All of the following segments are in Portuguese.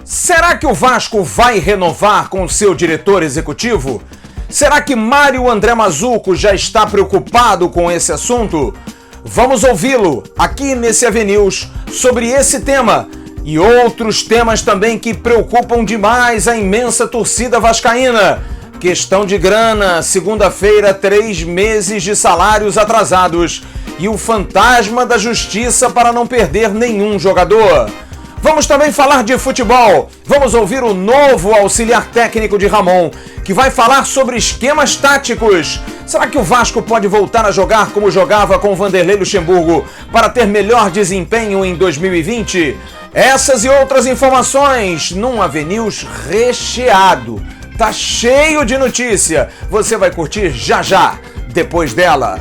Será que o Vasco vai renovar com o seu diretor executivo? Será que Mário André Mazzuco já está preocupado com esse assunto? Vamos ouvi-lo aqui nesse AVNews sobre esse tema e outros temas também que preocupam demais a imensa torcida vascaína. Questão de grana, segunda-feira, 3 meses de salários atrasados e o fantasma da justiça para não perder nenhum jogador. Vamos também falar de futebol. Vamos ouvir o novo auxiliar técnico de Ramon, que vai falar sobre esquemas táticos. Será que o Vasco pode voltar a jogar como jogava com o Vanderlei Luxemburgo para ter melhor desempenho em 2020? Essas e outras informações num AVNews recheado. Tá cheio de notícia. Você vai curtir já já, depois dela.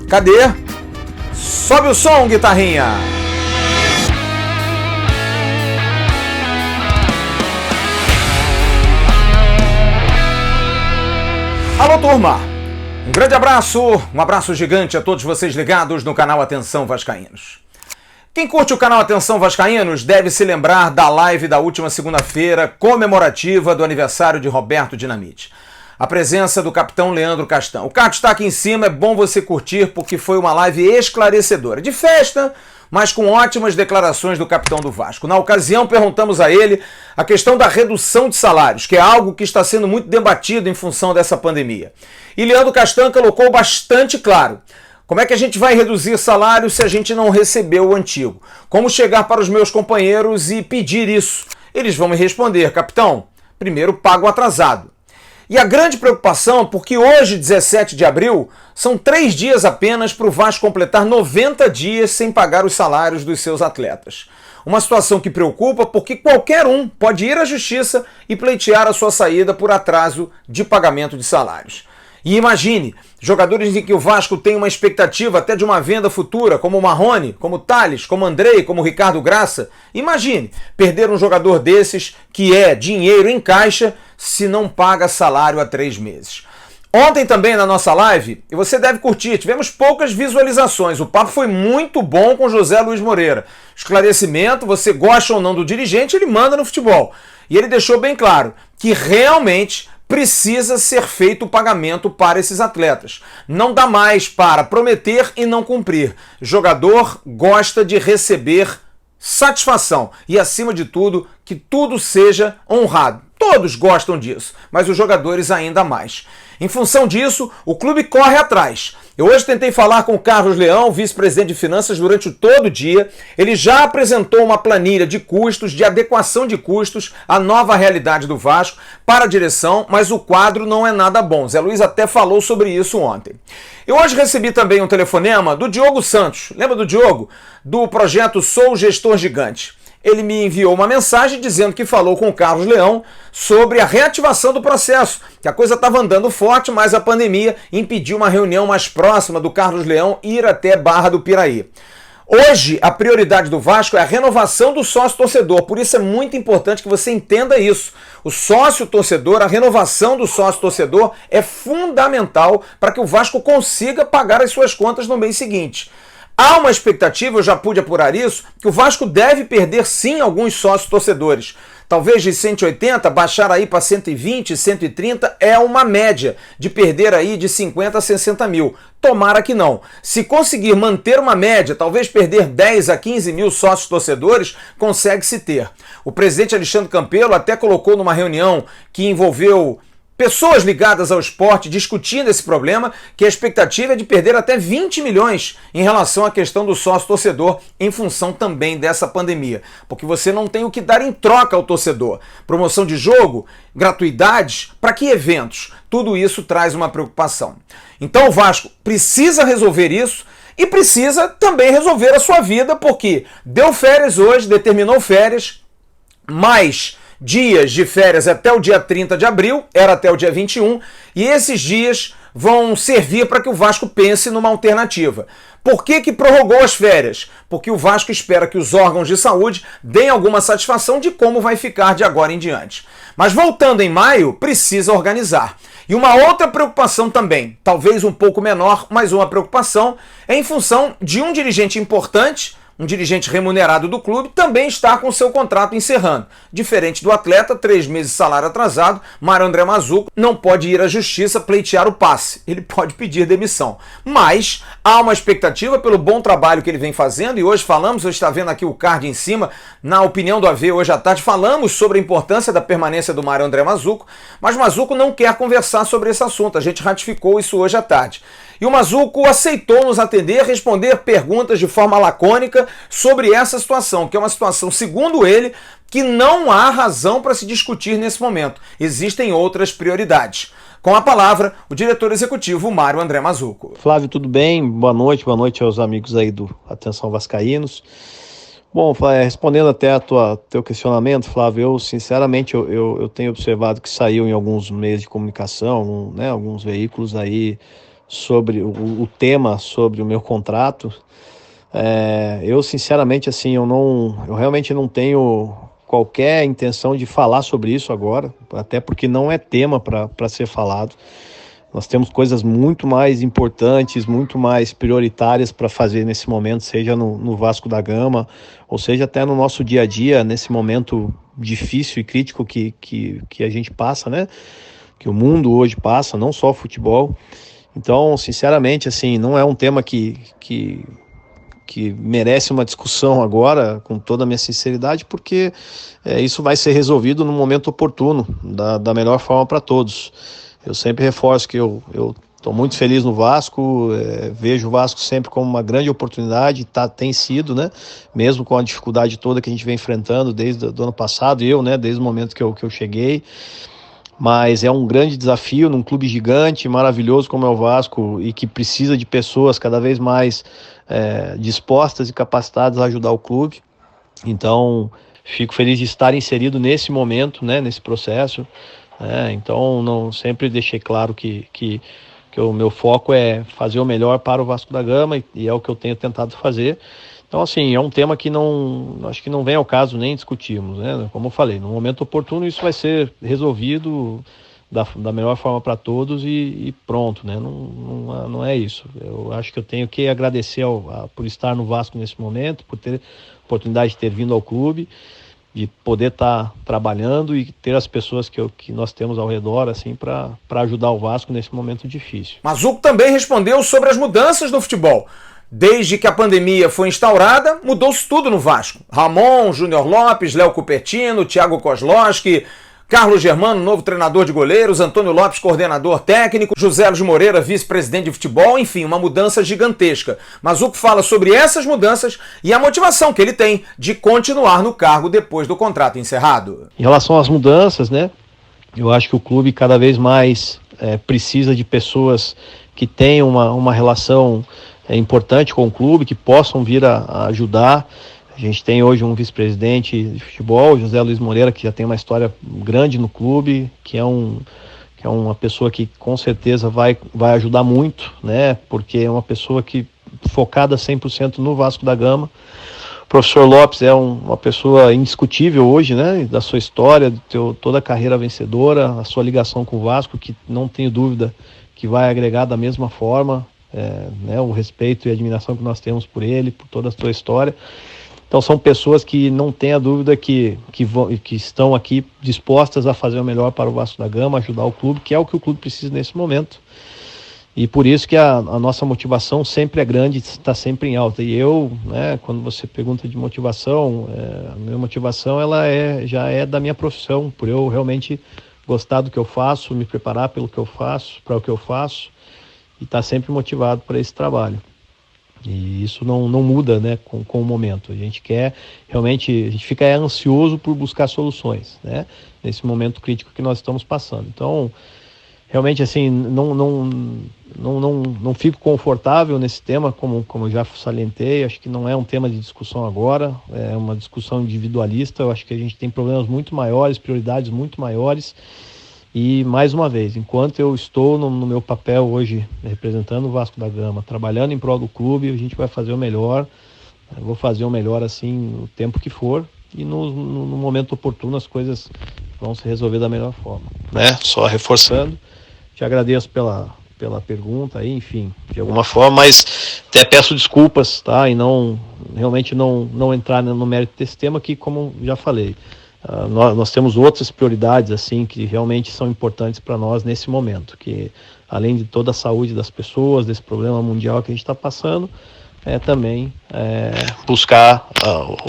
Cadê? Sobe o som, guitarrinha. Alô, turma! Um grande abraço, um abraço gigante a todos vocês ligados no canal Atenção Vascaínos. Quem curte o canal Atenção Vascaínos deve se lembrar da live da última segunda-feira comemorativa do aniversário de Roberto Dinamite. A presença do capitão Leandro Castan. O card está aqui em cima, é bom você curtir porque foi uma live esclarecedora, de festa, mas com ótimas declarações do capitão do Vasco. Na ocasião, perguntamos a ele a questão da redução de salários, que é algo que está sendo muito debatido em função dessa pandemia. E Leandro Castan colocou bastante claro. Como é que a gente vai reduzir salário se a gente não recebeu o antigo? Como chegar para os meus companheiros e pedir isso? Eles vão me responder, capitão, primeiro pago atrasado. E a grande preocupação, porque hoje, 17 de abril, são 3 dias apenas para o Vasco completar 90 dias sem pagar os salários dos seus atletas. Uma situação que preocupa porque qualquer um pode ir à justiça e pleitear a sua saída por atraso de pagamento de salários. E imagine, jogadores em que o Vasco tem uma expectativa até de uma venda futura, como o Marrone, como o Thales, como o Andrei, como o Ricardo Graça. Imagine perder um jogador desses que é dinheiro em caixa se não paga salário há 3 meses. Ontem também na nossa live, e você deve curtir, tivemos poucas visualizações. O papo foi muito bom com José Luiz Moreira. Esclarecimento, você gosta ou não do dirigente, ele manda no futebol. E ele deixou bem claro que realmente precisa ser feito o pagamento para esses atletas. Não dá mais para prometer e não cumprir. Jogador gosta de receber satisfação e, acima de tudo, que tudo seja honrado. Todos gostam disso, mas os jogadores ainda mais. Em função disso, o clube corre atrás. Eu hoje tentei falar com o Carlos Leão, vice-presidente de finanças, durante todo o dia. Ele já apresentou uma planilha de custos, de adequação de custos à nova realidade do Vasco para a direção, mas o quadro não é nada bom. Zé Luiz até falou sobre isso ontem. Eu hoje recebi também um telefonema do Diogo Santos. Lembra do Diogo? Do projeto Sou Gestor Gigante. Ele me enviou uma mensagem dizendo que falou com o Carlos Leão sobre a reativação do processo, que a coisa estava andando forte, mas a pandemia impediu uma reunião mais próxima do Carlos Leão ir até Barra do Piraí. Hoje, a prioridade do Vasco é a renovação do sócio-torcedor, por isso é muito importante que você entenda isso. O sócio-torcedor, a renovação do sócio-torcedor é fundamental para que o Vasco consiga pagar as suas contas no mês seguinte. Há uma expectativa, eu já pude apurar isso, que o Vasco deve perder sim alguns sócios torcedores. Talvez de 180 baixar aí para 120, 130 é uma média de perder aí de 50 a 60 mil. Tomara que não. Se conseguir manter uma média, talvez perder 10 a 15 mil sócios torcedores, consegue-se ter. O presidente Alexandre Campelo até colocou numa reunião que envolveu pessoas ligadas ao esporte discutindo esse problema, que a expectativa é de perder até 20 milhões em relação à questão do sócio-torcedor em função também dessa pandemia. Porque você não tem o que dar em troca ao torcedor. Promoção de jogo, gratuidades, para que eventos? Tudo isso traz uma preocupação. Então o Vasco precisa resolver isso e precisa também resolver a sua vida, porque deu férias hoje, determinou férias, mas dias de férias até o dia 30 de abril, era até o dia 21, e esses dias vão servir para que o Vasco pense numa alternativa. Por que que prorrogou as férias? Porque o Vasco espera que os órgãos de saúde deem alguma satisfação de como vai ficar de agora em diante. Mas voltando em maio, precisa organizar. E uma outra preocupação também, talvez um pouco menor, mas uma preocupação, é em função de um dirigente importante, um dirigente remunerado do clube, também está com seu contrato encerrando. Diferente do atleta, 3 meses de salário atrasado, Mário André Mazzuco não pode ir à justiça pleitear o passe. Ele pode pedir demissão. Mas há uma expectativa pelo bom trabalho que ele vem fazendo, e hoje falamos, você está vendo aqui o card em cima, na opinião do AV, hoje à tarde, falamos sobre a importância da permanência do Mário André Mazzuco, mas Mazzuco não quer conversar sobre esse assunto. A gente ratificou isso hoje à tarde. E o Mazzuco aceitou nos atender, responder perguntas de forma lacônica sobre essa situação, que é uma situação, segundo ele, que não há razão para se discutir nesse momento. Existem outras prioridades. Com a palavra, o diretor executivo, Mário André Mazzuco. Flávio, tudo bem? Boa noite aos amigos aí do Atenção Vascaínos. Bom, respondendo até teu questionamento, Flávio, eu sinceramente eu tenho observado que saiu em alguns meios de comunicação, né, alguns veículos aí, sobre o tema, sobre o meu contrato. Eu sinceramente assim, eu realmente não tenho qualquer intenção de falar sobre isso agora, até porque não é tema para ser falado. Nós temos coisas muito mais importantes, muito mais prioritárias para fazer nesse momento, seja no Vasco da Gama, ou seja até no nosso dia a dia, nesse momento difícil e crítico que a gente passa, né? Que o mundo hoje passa, não só o futebol. Então, sinceramente, assim, não é um tema que merece uma discussão agora, com toda a minha sinceridade, porque isso vai ser resolvido no momento oportuno, da melhor forma para todos. Eu sempre reforço que eu estou muito feliz no Vasco, vejo o Vasco sempre como uma grande oportunidade, tem sido, né? Mesmo com a dificuldade toda que a gente vem enfrentando desde o ano passado, desde o momento que eu cheguei. Mas é um grande desafio num clube gigante, maravilhoso como é o Vasco, e que precisa de pessoas cada vez mais dispostas e capacitadas a ajudar o clube. Então, fico feliz de estar inserido nesse momento, né, nesse processo. Então, sempre deixei claro que o meu foco é fazer o melhor para o Vasco da Gama, e é o que eu tenho tentado fazer. Então, assim, é um tema que acho que não vem ao caso nem discutirmos, né? Como eu falei, no momento oportuno isso vai ser resolvido da melhor forma para todos e pronto, né? Não é isso. Eu acho que eu tenho que agradecer por estar no Vasco nesse momento, por ter a oportunidade de ter vindo ao clube, de poder estar trabalhando e ter as pessoas que nós temos ao redor, assim, para ajudar o Vasco nesse momento difícil. Mazzuco também respondeu sobre as mudanças no futebol. Desde que a pandemia foi instaurada, mudou-se tudo no Vasco. Ramon, Júnior Lopes, Léo Cupertino, Thiago Kozlowski, Carlos Germano, novo treinador de goleiros, Antônio Lopes, coordenador técnico, José Luiz Moreira, vice-presidente de futebol, enfim, uma mudança gigantesca. Mazzuco fala sobre essas mudanças e a motivação que ele tem de continuar no cargo depois do contrato encerrado. Em relação às mudanças, né, eu acho que o clube cada vez mais precisa de pessoas que tenham uma relação importante com o clube, que possam vir a ajudar. A gente tem hoje um vice-presidente de futebol, José Luiz Moreira, que já tem uma história grande no clube, que é uma pessoa que com certeza vai ajudar muito, né? Porque é uma pessoa que focada 100% no Vasco da Gama. O professor Lopes é uma pessoa indiscutível hoje, né? Da sua história, toda a carreira vencedora, a sua ligação com o Vasco, que não tenho dúvida que vai agregar da mesma forma, o respeito e a admiração que nós temos por ele, por toda a sua história. Então são pessoas que não tenha dúvida que estão aqui dispostas a fazer o melhor para o Vasco da Gama, ajudar o clube, que é o que o clube precisa nesse momento. E por isso que a nossa motivação sempre é grande, está sempre em alta. E eu, quando você pergunta de motivação, a minha motivação já é da minha profissão, por eu realmente gostar do que eu faço, me preparar pelo que eu faço, para o que eu faço, e estar sempre motivado para esse trabalho. E isso não muda, né, com o momento. A gente fica ansioso por buscar soluções, né, nesse momento crítico que nós estamos passando. Então, realmente, assim, não fico confortável nesse tema, como eu já salientei. Acho que não é um tema de discussão agora, é uma discussão individualista. Eu acho que a gente tem problemas muito maiores, prioridades muito maiores. E, mais uma vez, enquanto eu estou no meu papel hoje, representando o Vasco da Gama, trabalhando em prol do clube, a gente vai fazer o melhor. Eu vou fazer o melhor, assim, o tempo que for. E no momento oportuno as coisas vão se resolver da melhor forma, né? Só reforçando, te agradeço pela pergunta aí, enfim, de alguma forma, mas até peço desculpas, tá? E realmente não entrar no mérito desse tema que, como já falei, nós temos outras prioridades assim que realmente são importantes para nós nesse momento, que além de toda a saúde das pessoas, desse problema mundial que a gente está passando, também buscar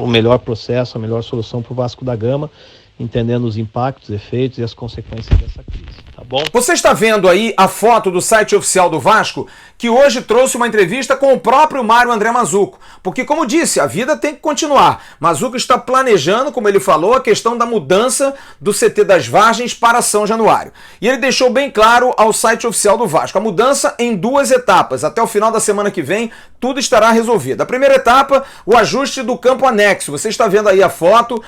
o melhor processo, a melhor solução para o Vasco da Gama, entendendo os impactos, efeitos e as consequências dessa crise, tá bom? Você está vendo aí a foto do site oficial do Vasco, que hoje trouxe uma entrevista com o próprio Mário André Mazzuco, porque, como disse, a vida tem que continuar. Mazzuco está planejando, como ele falou, a questão da mudança do CT das Vargens para São Januário. E ele deixou bem claro ao site oficial do Vasco, a mudança em 2 etapas. Até o final da semana que vem, tudo estará resolvido. A primeira etapa, o ajuste do campo anexo. Você está vendo aí a foto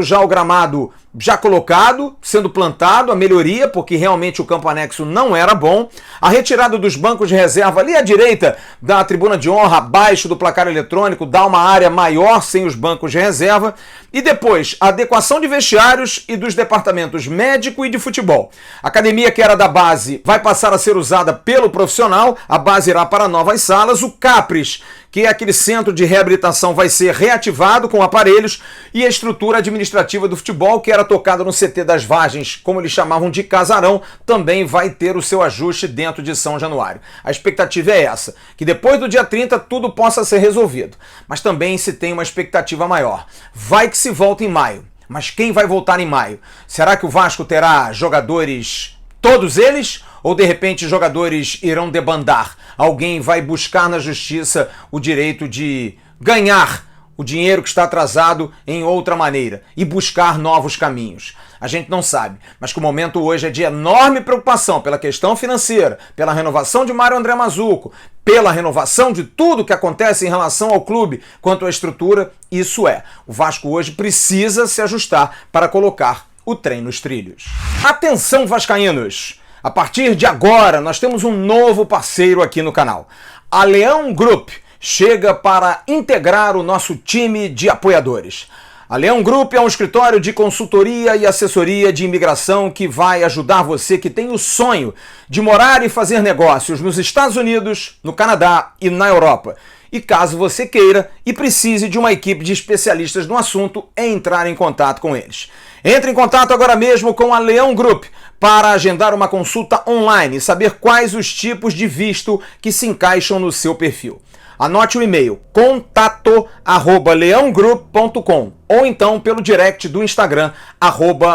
já o gramado já colocado, sendo plantado, a melhoria, porque realmente o campo anexo não era bom, a retirada dos bancos de reserva ali à direita da tribuna de honra, abaixo do placar eletrônico, dá uma área maior sem os bancos de reserva, e depois a adequação de vestiários e dos departamentos médico e de futebol. A academia que era da base vai passar a ser usada pelo profissional, a base irá para novas salas, o Capris, que é aquele centro de reabilitação, vai ser reativado com aparelhos, e a estrutura administrativa do futebol, que era tocada no CT das Vargens, como eles chamavam de casarão, também vai ter o seu ajuste dentro de São Januário. A expectativa é essa, que depois do dia 30 tudo possa ser resolvido. Mas também se tem uma expectativa maior. Vai que se volta em maio. Mas quem vai voltar em maio? Será que o Vasco terá jogadores, todos eles? Ou de repente jogadores irão debandar? Alguém vai buscar na justiça o direito de ganhar o dinheiro que está atrasado em outra maneira e buscar novos caminhos. A gente não sabe, mas que o momento hoje é de enorme preocupação pela questão financeira, pela renovação de Mário André Mazzuco, pela renovação de tudo que acontece em relação ao clube quanto à estrutura. Isso é, o Vasco hoje precisa se ajustar para colocar o trem nos trilhos. Atenção, vascaínos! A partir de agora, nós temos um novo parceiro aqui no canal. A Leão Group chega para integrar o nosso time de apoiadores. A Leão Group é um escritório de consultoria e assessoria de imigração que vai ajudar você que tem o sonho de morar e fazer negócios nos Estados Unidos, no Canadá e na Europa. E caso você queira e precise de uma equipe de especialistas no assunto, é entrar em contato com eles. Entre em contato agora mesmo com a Leão Group para agendar uma consulta online e saber quais os tipos de visto que se encaixam no seu perfil. Anote o e-mail contato@leaogroup.com ou então pelo direct do Instagram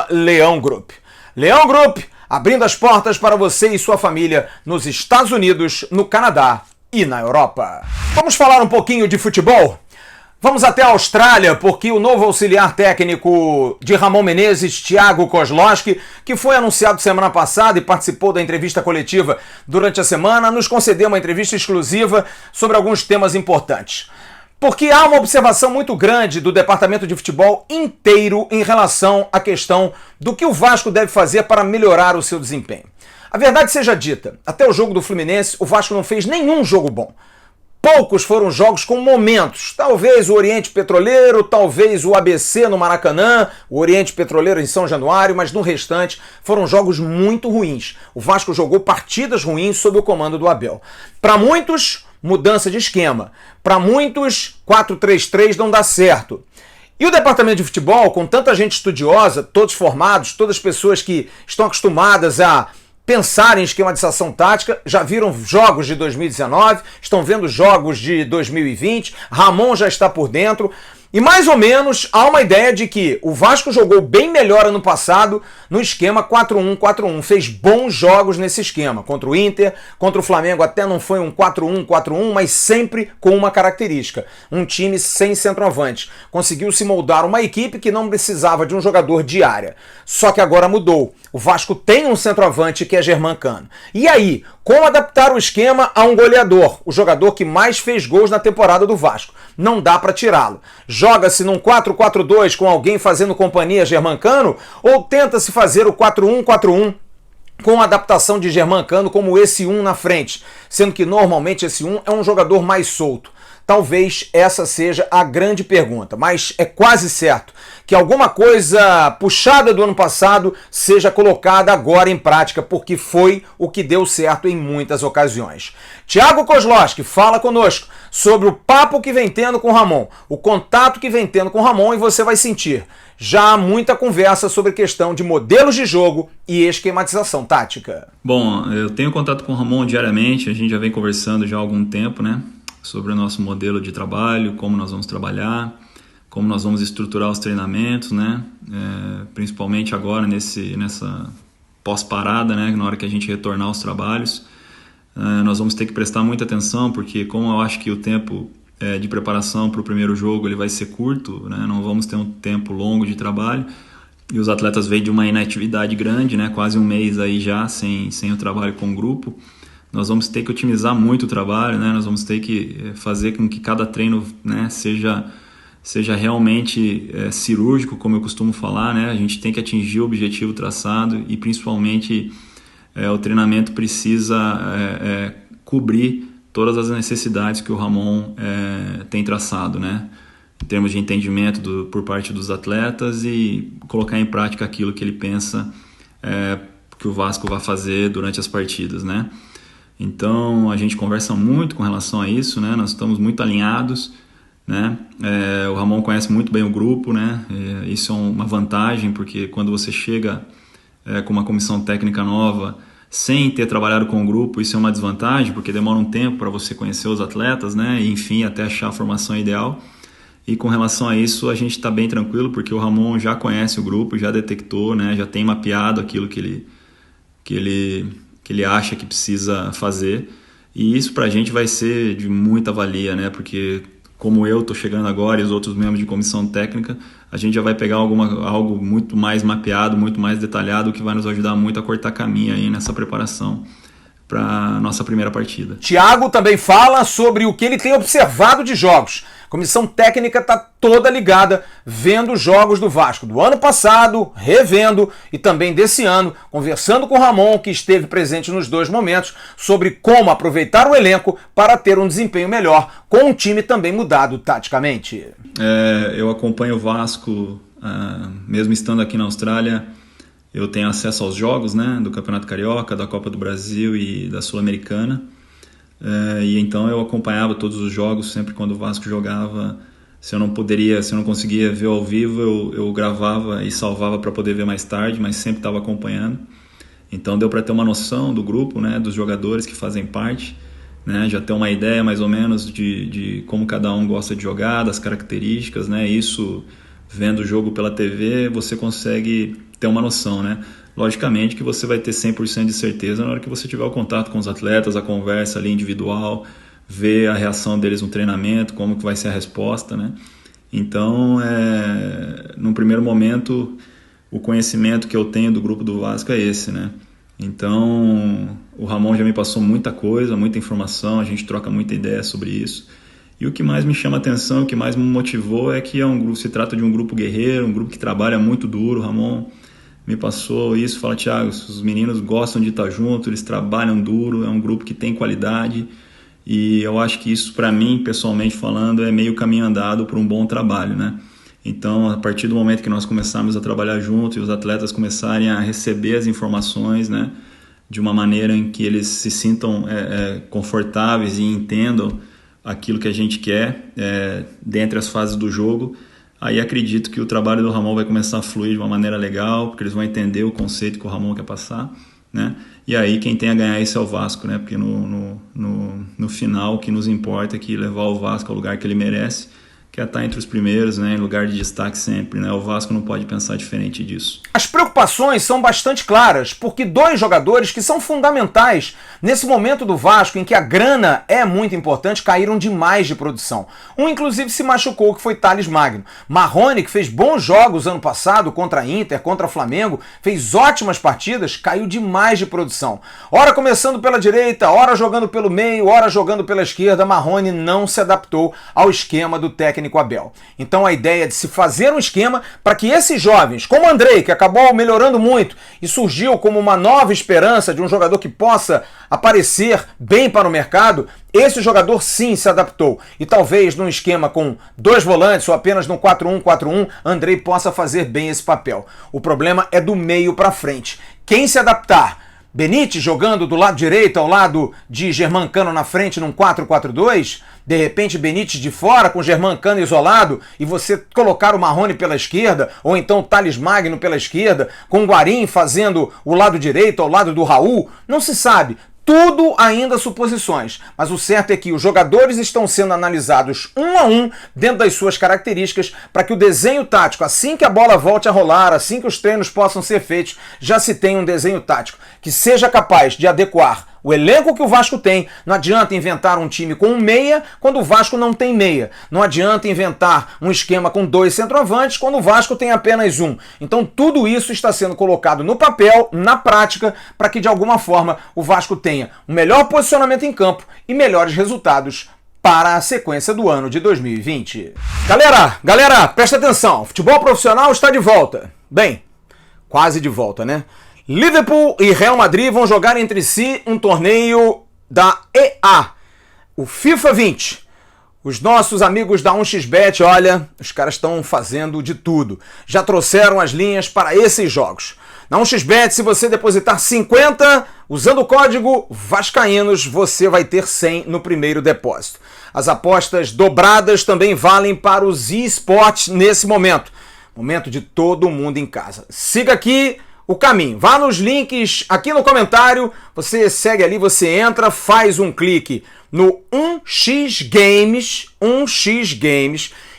@leaogroup. Leão Group, abrindo as portas para você e sua família nos Estados Unidos, no Canadá e na Europa. Vamos falar um pouquinho de futebol? Vamos até a Austrália, porque o novo auxiliar técnico de Ramon Menezes, Thiago Kozlowski, que foi anunciado semana passada e participou da entrevista coletiva durante a semana, nos concedeu uma entrevista exclusiva sobre alguns temas importantes. Porque há uma observação muito grande do departamento de futebol inteiro em relação à questão do que o Vasco deve fazer para melhorar o seu desempenho. A verdade seja dita, até o jogo do Fluminense, o Vasco não fez nenhum jogo bom. Poucos foram jogos com momentos. Talvez o Oriente Petroleiro, talvez o ABC no Maracanã, o Oriente Petroleiro em São Januário, mas no restante foram jogos muito ruins. O Vasco jogou partidas ruins sob o comando do Abel. Para muitos, mudança de esquema. Para muitos, 4-3-3 não dá certo. E o departamento de futebol, com tanta gente estudiosa, todos formados, todas pessoas que estão acostumadas a pensar em esquematização tática, já viram jogos de 2019, estão vendo jogos de 2020, Ramon já está por dentro, e mais ou menos há uma ideia de que o Vasco jogou bem melhor ano passado no esquema 4-1-4-1, fez bons jogos nesse esquema, contra o Inter, contra o Flamengo até não foi um 4-1-4-1, mas sempre com uma característica, um time sem centroavante, conseguiu se moldar uma equipe que não precisava de um jogador de área, só que agora mudou, o Vasco tem um centroavante que é Germancano, e aí, como adaptar o esquema a um goleador, o jogador que mais fez gols na temporada do Vasco, não dá para tirá-lo. Joga-se num 4-4-2 com alguém fazendo companhia Germancano ou tenta-se fazer o 4-1-4-1 com a adaptação de Germancano como esse 1 na frente, sendo que normalmente esse 1 é um jogador mais solto. Talvez essa seja a grande pergunta, mas é quase certo que alguma coisa puxada do ano passado seja colocada agora em prática, porque foi o que deu certo em muitas ocasiões. Thiago Kozlowski fala conosco sobre o papo que vem tendo com o Ramon, o contato que vem tendo com o Ramon, e você vai sentir já há muita conversa sobre questão de modelos de jogo e esquematização tática. Bom, eu tenho contato com o Ramon diariamente, a gente já vem conversando já há algum tempo, né? Sobre o nosso modelo de trabalho, como nós vamos trabalhar, como nós vamos estruturar os treinamentos, né? Principalmente agora nessa pós-parada, né? Na hora que a gente retornar aos trabalhos, nós vamos ter que prestar muita atenção, porque como eu acho que o tempo de preparação para o primeiro jogo ele vai ser curto, né? Não vamos ter um tempo longo de trabalho, e os atletas vêm de uma inatividade grande, né? Quase um mês aí já sem o trabalho com o grupo. Nós vamos ter que otimizar muito o trabalho, né? Nós vamos ter que fazer com que cada treino, né, seja realmente cirúrgico, como eu costumo falar, né? A gente tem que atingir o objetivo traçado, e principalmente o treinamento precisa cobrir todas as necessidades que o Ramon tem traçado, né? Em termos de entendimento por parte dos atletas, e colocar em prática aquilo que ele pensa que o Vasco vai fazer durante as partidas, né? Então a gente conversa muito com relação a isso, né? Nós estamos muito alinhados, né? O Ramon conhece muito bem o grupo, né? Isso é uma vantagem, porque quando você chega com uma comissão técnica nova, sem ter trabalhado com o grupo, isso é uma desvantagem, porque demora um tempo para você conhecer os atletas, né? E, enfim, até achar a formação ideal. E com relação a isso, a gente está bem tranquilo, porque o Ramon já conhece o grupo, já detectou, né? Já tem mapeado aquilo que ele acha que precisa fazer, e isso para a gente vai ser de muita valia, né? Porque como eu estou chegando agora e os outros membros de comissão técnica, a gente já vai pegar algo muito mais mapeado, muito mais detalhado, que vai nos ajudar muito a cortar caminho aí nessa preparação para a nossa primeira partida. Thiago também fala sobre o que ele tem observado de jogos. A comissão técnica está toda ligada, vendo os jogos do Vasco do ano passado, revendo, e também desse ano, conversando com o Ramon, que esteve presente nos dois momentos, sobre como aproveitar o elenco para ter um desempenho melhor, com um time também mudado taticamente. Eu acompanho o Vasco, mesmo estando aqui na Austrália. Eu tenho acesso aos jogos, né, do Campeonato Carioca, da Copa do Brasil e da Sul-Americana. E então eu acompanhava todos os jogos, sempre quando o Vasco jogava. Se eu não conseguia ver ao vivo, eu gravava e salvava para poder ver mais tarde, mas sempre estava acompanhando. Então deu para ter uma noção do grupo, né, dos jogadores que fazem parte, né, já ter uma ideia mais ou menos de como cada um gosta de jogar, das características, né. Isso, vendo o jogo pela TV, você consegue ter uma noção, né? Logicamente que você vai ter 100% de certeza na hora que você tiver o contato com os atletas, a conversa ali individual, ver a reação deles no treinamento, como que vai ser a resposta, né? Então, num primeiro momento, o conhecimento que eu tenho do grupo do Vasco é esse, né? Então, o Ramon já me passou muita coisa, muita informação, a gente troca muita ideia sobre isso. E o que mais me chama a atenção, o que mais me motivou é que se trata de um grupo guerreiro, um grupo que trabalha muito duro. O Ramon me passou isso, fala: Thiago, os meninos gostam de estar juntos, eles trabalham duro, é um grupo que tem qualidade, e eu acho que isso, para mim, pessoalmente falando, é meio caminho andado para um bom trabalho, né? Então, a partir do momento que nós começarmos a trabalhar juntos e os atletas começarem a receber as informações, né, de uma maneira em que eles se sintam confortáveis e entendam aquilo que a gente quer dentre as fases do jogo, aí acredito que o trabalho do Ramon vai começar a fluir de uma maneira legal, porque eles vão entender o conceito que o Ramon quer passar, né? E aí quem tem a ganhar isso é o Vasco, né? Porque no final o que nos importa é que levar o Vasco ao lugar que ele merece, que é estar entre os primeiros, né, em lugar de destaque sempre, né? O Vasco não pode pensar diferente disso. As preocupações são bastante claras, porque dois jogadores que são fundamentais nesse momento do Vasco, em que a grana é muito importante, caíram demais de produção. Um, inclusive, se machucou, que foi Thales Magno. Marrone, que fez bons jogos ano passado contra a Inter, contra o Flamengo, fez ótimas partidas, caiu demais de produção. Ora começando pela direita, ora jogando pelo meio, ora jogando pela esquerda, Marrone não se adaptou ao esquema do técnico técnico Abel. Então a ideia é de se fazer um esquema para que esses jovens, como o Andrei, que acabou melhorando muito e surgiu como uma nova esperança de um jogador que possa aparecer bem para o mercado, esse jogador sim se adaptou. E talvez num esquema com 2 volantes ou apenas num 4-1-4-1, Andrei possa fazer bem esse papel. O problema é do meio para frente. Quem se adaptar? Benítez jogando do lado direito ao lado de Germancano na frente num 4-4-2, de repente Benítez de fora com Germancano isolado e você colocar o Marrone pela esquerda, ou então o Thales Magno pela esquerda, com o Guarim fazendo o lado direito ao lado do Raul, não se sabe. Tudo ainda suposições, mas o certo é que os jogadores estão sendo analisados um a um dentro das suas características para que o desenho tático, assim que a bola volte a rolar, assim que os treinos possam ser feitos, já se tenha um desenho tático que seja capaz de adequar o elenco que o Vasco tem. Não adianta inventar um time com um meia quando o Vasco não tem meia. Não adianta inventar um esquema com 2 centroavantes quando o Vasco tem apenas um. Então tudo isso está sendo colocado no papel, na prática, para que de alguma forma o Vasco tenha um melhor posicionamento em campo e melhores resultados para a sequência do ano de 2020. Galera, presta atenção. Futebol profissional está de volta. Bem, quase de volta, né? Liverpool e Real Madrid vão jogar entre si um torneio da EA, o FIFA 20. Os nossos amigos da 1xBet, olha, os caras estão fazendo de tudo. Já trouxeram as linhas para esses jogos. Na 1xBet, se você depositar 50, usando o código VASCAÍNOS, você vai ter 100 no primeiro depósito. As apostas dobradas também valem para os eSports nesse momento. Momento de todo mundo em casa. Siga aqui o caminho. Vá nos links aqui no comentário, você segue ali, você entra, faz um clique no 1xGames,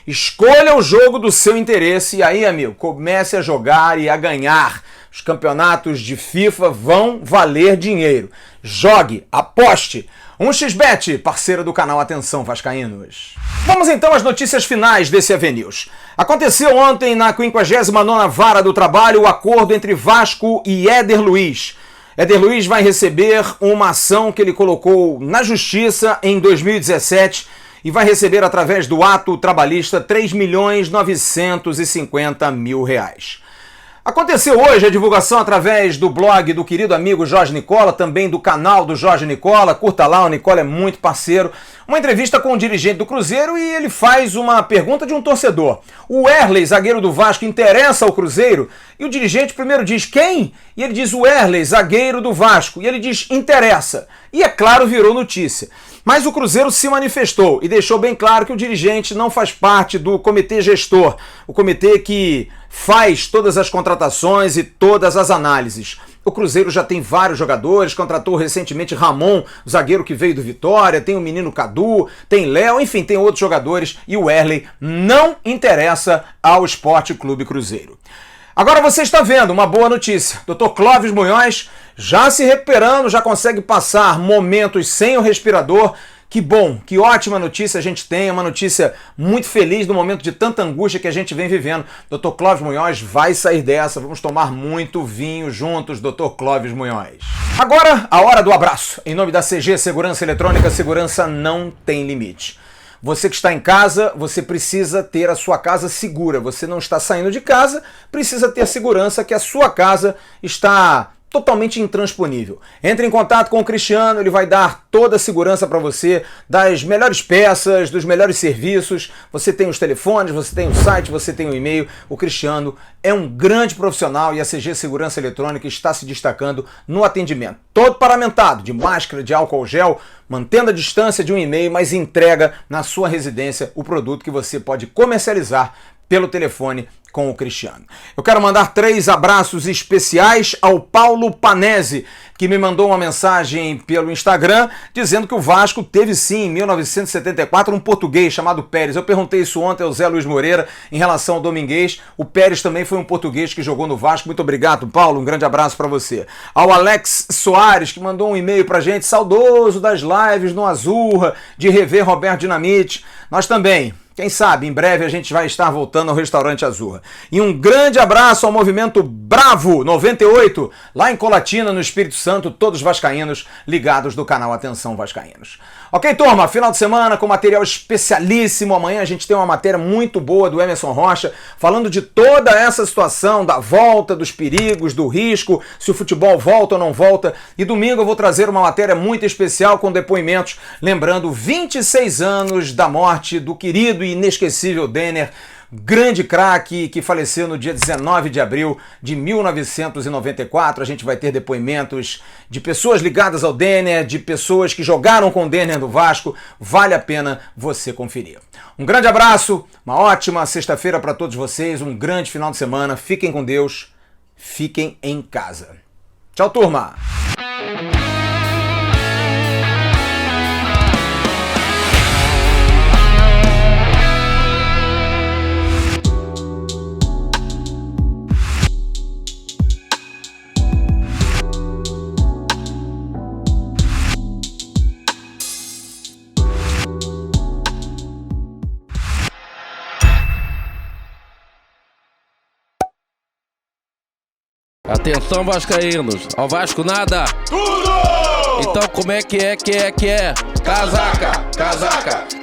escolha o jogo do seu interesse e aí, amigo, comece a jogar e a ganhar. Os campeonatos de FIFA vão valer dinheiro. Jogue, aposte. 1xBet, parceira do canal Atenção Vascaínos. Vamos então às notícias finais desse AV News. Aconteceu ontem na 59ª Vara do Trabalho o acordo entre Vasco e Éder Luiz. Éder Luiz vai receber uma ação que ele colocou na Justiça em 2017 e vai receber através do ato trabalhista R$3.950.000. Aconteceu hoje a divulgação através do blog do querido amigo Jorge Nicola, também do canal do Jorge Nicola, curta lá, o Nicola é muito parceiro, uma entrevista com o dirigente do Cruzeiro e ele faz uma pergunta de um torcedor. O Erley, zagueiro do Vasco, interessa ao Cruzeiro? E o dirigente primeiro diz quem? E ele diz o Erley, zagueiro do Vasco, e ele diz interessa. E é claro, virou notícia. Mas o Cruzeiro se manifestou e deixou bem claro que o dirigente não faz parte do comitê gestor, o comitê que faz todas as contratações e todas as análises. O Cruzeiro já tem vários jogadores, contratou recentemente Ramon, o zagueiro que veio do Vitória, tem o menino Cadu, tem Léo, enfim, tem outros jogadores e o Erley não interessa ao Esporte Clube Cruzeiro. Agora você está vendo uma boa notícia. Dr. Clóvis Munhoz já se recuperando, já consegue passar momentos sem o respirador. Que bom, que ótima notícia a gente tem, uma notícia muito feliz no momento de tanta angústia que a gente vem vivendo. Dr. Clóvis Munhoz vai sair dessa, vamos tomar muito vinho juntos, Dr. Clóvis Munhoz. Agora, a hora do abraço. Em nome da CG Segurança Eletrônica, segurança não tem limite. Você que está em casa, você precisa ter a sua casa segura. Você não está saindo de casa, precisa ter segurança que a sua casa está totalmente intransponível. Entre em contato com o Cristiano, ele vai dar toda a segurança para você, das melhores peças, dos melhores serviços. Você tem os telefones, você tem o site, você tem o e-mail. O Cristiano é um grande profissional e a CG Segurança Eletrônica está se destacando no atendimento. Todo paramentado, de máscara, de álcool gel, mantendo a distância de 1,5, mas entrega na sua residência o produto que você pode comercializar pelo telefone com o Cristiano. Eu quero mandar 3 abraços especiais ao Paulo Panese, que me mandou uma mensagem pelo Instagram dizendo que o Vasco teve sim, em 1974, um português chamado Pérez. Eu perguntei isso ontem ao Zé Luiz Moreira em relação ao Domingues. O Pérez também foi um português que jogou no Vasco. Muito obrigado, Paulo. Um grande abraço para você. Ao Alex Soares, que mandou um e-mail pra gente, saudoso das lives no Azurra, de rever Roberto Dinamite. Nós também Quem sabe, em breve a gente vai estar voltando ao Restaurante Azurra. E um grande abraço ao Movimento Bravo 98, lá em Colatina, no Espírito Santo, todos vascaínos ligados do canal Atenção Vascaínos. Ok, turma, final de semana com material especialíssimo. Amanhã a gente tem uma matéria muito boa do Emerson Rocha, falando de toda essa situação, da volta, dos perigos, do risco, se o futebol volta ou não volta. E domingo eu vou trazer uma matéria muito especial com depoimentos, lembrando 26 anos da morte do querido e inesquecível Denner, grande craque que faleceu no dia 19 de abril de 1994. A gente vai ter depoimentos de pessoas ligadas ao Denner, de pessoas que jogaram com o Denner no Vasco. Vale a pena você conferir. Um grande abraço, uma ótima sexta-feira para todos vocês, um grande final de semana. Fiquem com Deus, fiquem em casa. Tchau, turma! Atenção, vascaínos, ao Vasco nada! Tudo! Então como é que é? Casaca!